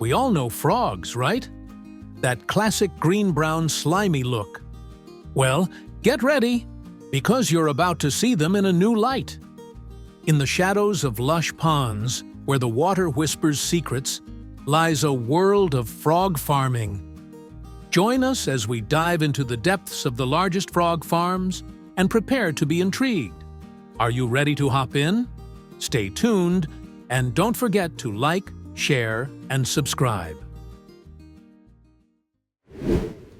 We all know frogs, right? That classic green-brown slimy look. Well, get ready, because you're about to see them in a new light. In the shadows of lush ponds, where the water whispers secrets, lies a world of frog farming. Join us as we dive into the depths of the largest frog farms and prepare to be intrigued. Are you ready to hop in? Stay tuned, and don't forget to like, share, and subscribe.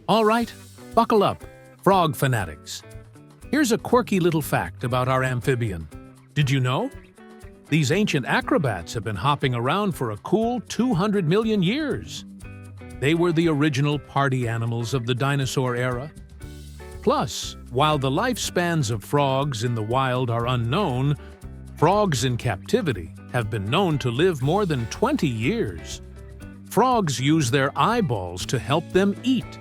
All right, buckle up, frog fanatics. Here's a quirky little fact about our amphibian. Did you know? These ancient acrobats have been hopping around for a cool 200 million years. They were the original party animals of the dinosaur era. Plus, while the lifespans of frogs in the wild are unknown, frogs in captivity have been known to live more than 20 years. Frogs use their eyeballs to help them eat.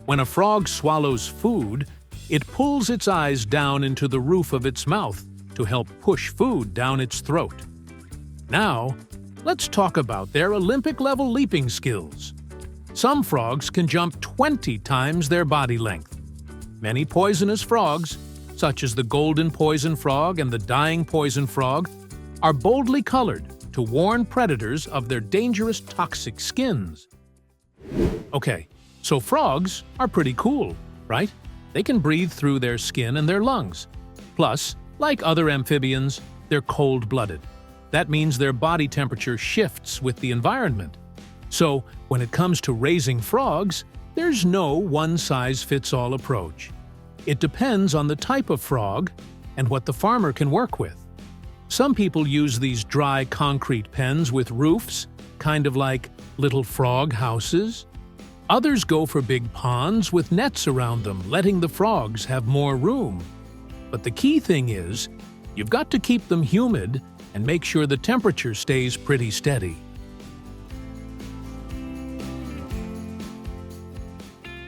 When a frog swallows food, it pulls its eyes down into the roof of its mouth to help push food down its throat. Now, let's talk about their Olympic-level leaping skills. Some frogs can jump 20 times their body length. Many poisonous frogs, such as the golden poison frog and the dying poison frog, are boldly colored to warn predators of their dangerous toxic skins. Okay, so frogs are pretty cool, right? They can breathe through their skin and their lungs. Plus, like other amphibians, they're cold-blooded. That means their body temperature shifts with the environment. So, when it comes to raising frogs, there's no one-size-fits-all approach. It depends on the type of frog and what the farmer can work with. Some people use these dry concrete pens with roofs, kind of like little frog houses. Others go for big ponds with nets around them, letting the frogs have more room. But the key thing is, you've got to keep them humid and make sure the temperature stays pretty steady.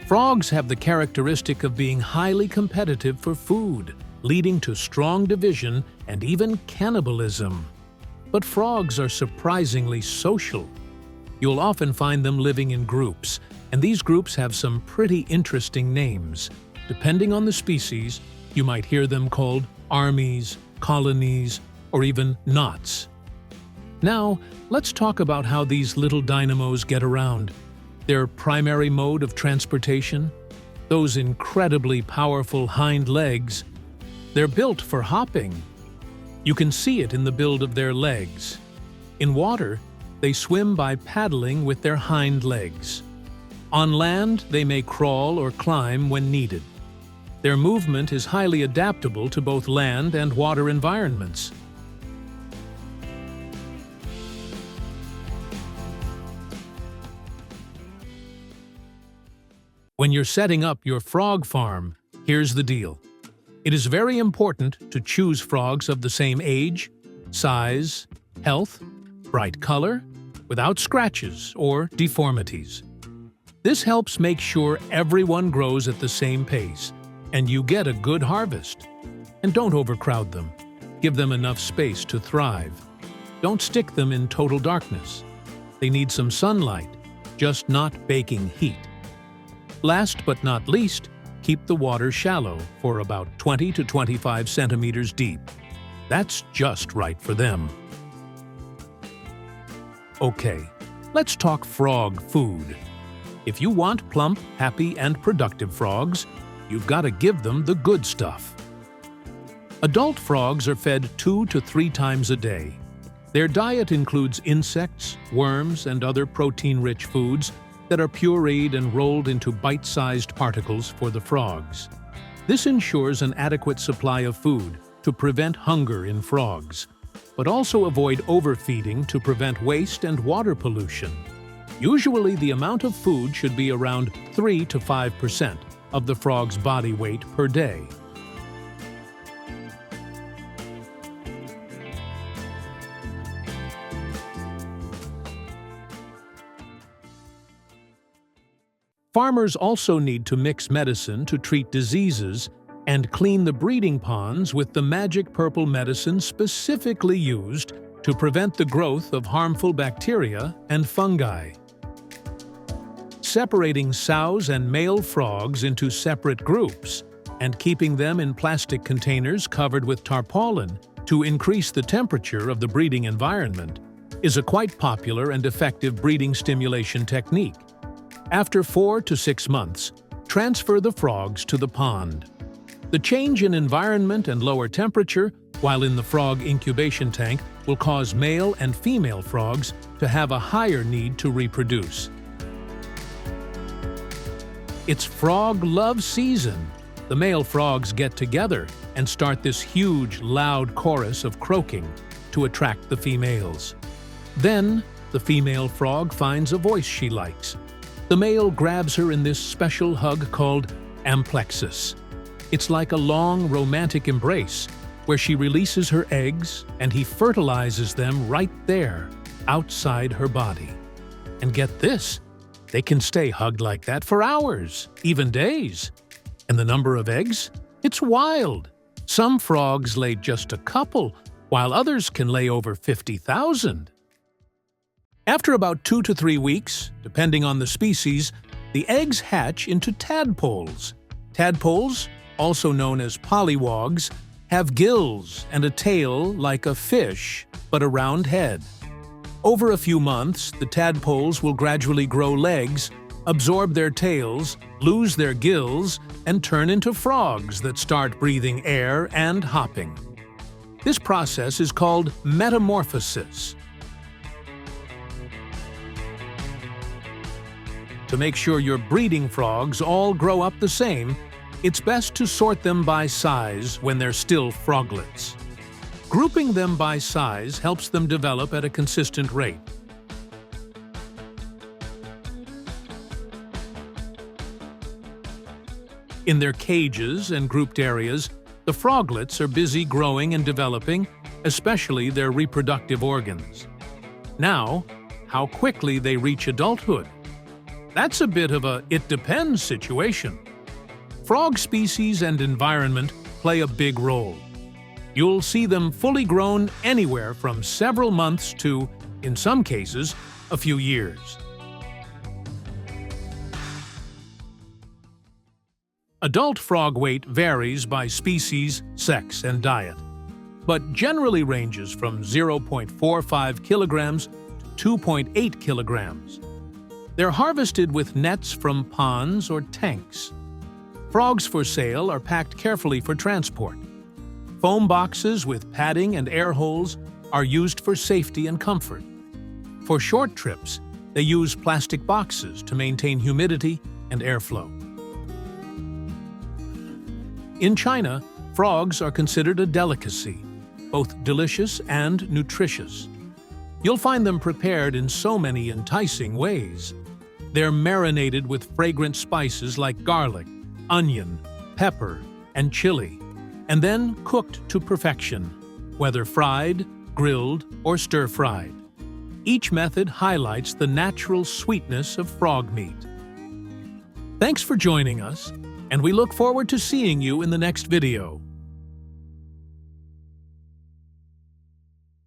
Frogs have the characteristic of being highly competitive for food, leading to strong division and even cannibalism. But frogs are surprisingly social. You'll often find them living in groups, and these groups have some pretty interesting names. Depending on the species, you might hear them called armies, colonies, or even knots. Now, let's talk about how these little dynamos get around. Their primary mode of transportation? Those incredibly powerful hind legs. They're built for hopping. You can see it in the build of their legs. In water, they swim by paddling with their hind legs. On land, they may crawl or climb when needed. Their movement is highly adaptable to both land and water environments. When you're setting up your frog farm, here's the deal. It is very important to choose frogs of the same age, size, health, bright color, without scratches or deformities. This helps make sure everyone grows at the same pace, and you get a good harvest. And don't overcrowd them. Give them enough space to thrive. Don't stick them in total darkness. They need some sunlight, just not baking heat. Last but not least, keep the water shallow for about 20 to 25 centimeters deep. That's just right for them. Okay, let's talk frog food. If you want plump, happy, and productive frogs, you've got to give them the good stuff. Adult frogs are fed 2 to 3 times a day. Their diet includes insects, worms, and other protein-rich foods that are pureed and rolled into bite-sized particles for the frogs. This ensures an adequate supply of food to prevent hunger in frogs, but also avoid overfeeding to prevent waste and water pollution. Usually, the amount of food should be around 3 to 5% of the frog's body weight per day. Farmers also need to mix medicine to treat diseases and clean the breeding ponds with the magic purple medicine specifically used to prevent the growth of harmful bacteria and fungi. Separating sows and male frogs into separate groups and keeping them in plastic containers covered with tarpaulin to increase the temperature of the breeding environment is a quite popular and effective breeding stimulation technique. After 4 to 6 months, transfer the frogs to the pond. The change in environment and lower temperature while in the frog incubation tank will cause male and female frogs to have a higher need to reproduce. It's frog love season. The male frogs get together and start this huge, loud chorus of croaking to attract the females. Then, the female frog finds a voice she likes. The male grabs her in this special hug called amplexus. It's like a long, romantic embrace where she releases her eggs and he fertilizes them right there, outside her body. And get this, they can stay hugged like that for hours, even days. And the number of eggs? It's wild. Some frogs lay just a couple, while others can lay over 50,000. After about 2 to 3 weeks, depending on the species, the eggs hatch into tadpoles. Tadpoles, also known as pollywogs, have gills and a tail like a fish, but a round head. Over a few months, the tadpoles will gradually grow legs, absorb their tails, lose their gills, and turn into frogs that start breathing air and hopping. This process is called metamorphosis. To make sure your breeding frogs all grow up the same, it's best to sort them by size when they're still froglets. Grouping them by size helps them develop at a consistent rate. In their cages and grouped areas, the froglets are busy growing and developing, especially their reproductive organs. Now, how quickly they reach adulthood? That's a bit of a "it depends" situation. Frog species and environment play a big role. You'll see them fully grown anywhere from several months to, in some cases, a few years. Adult frog weight varies by species, sex, and diet, but generally ranges from 0.45 kilograms to 2.8 kilograms. They're harvested with nets from ponds or tanks. Frogs for sale are packed carefully for transport. Foam boxes with padding and air holes are used for safety and comfort. For short trips, they use plastic boxes to maintain humidity and airflow. In China, frogs are considered a delicacy, both delicious and nutritious. You'll find them prepared in so many enticing ways. They're marinated with fragrant spices like garlic, onion, pepper, and chili, and then cooked to perfection, whether fried, grilled, or stir-fried. Each method highlights the natural sweetness of frog meat. Thanks for joining us, and we look forward to seeing you in the next video.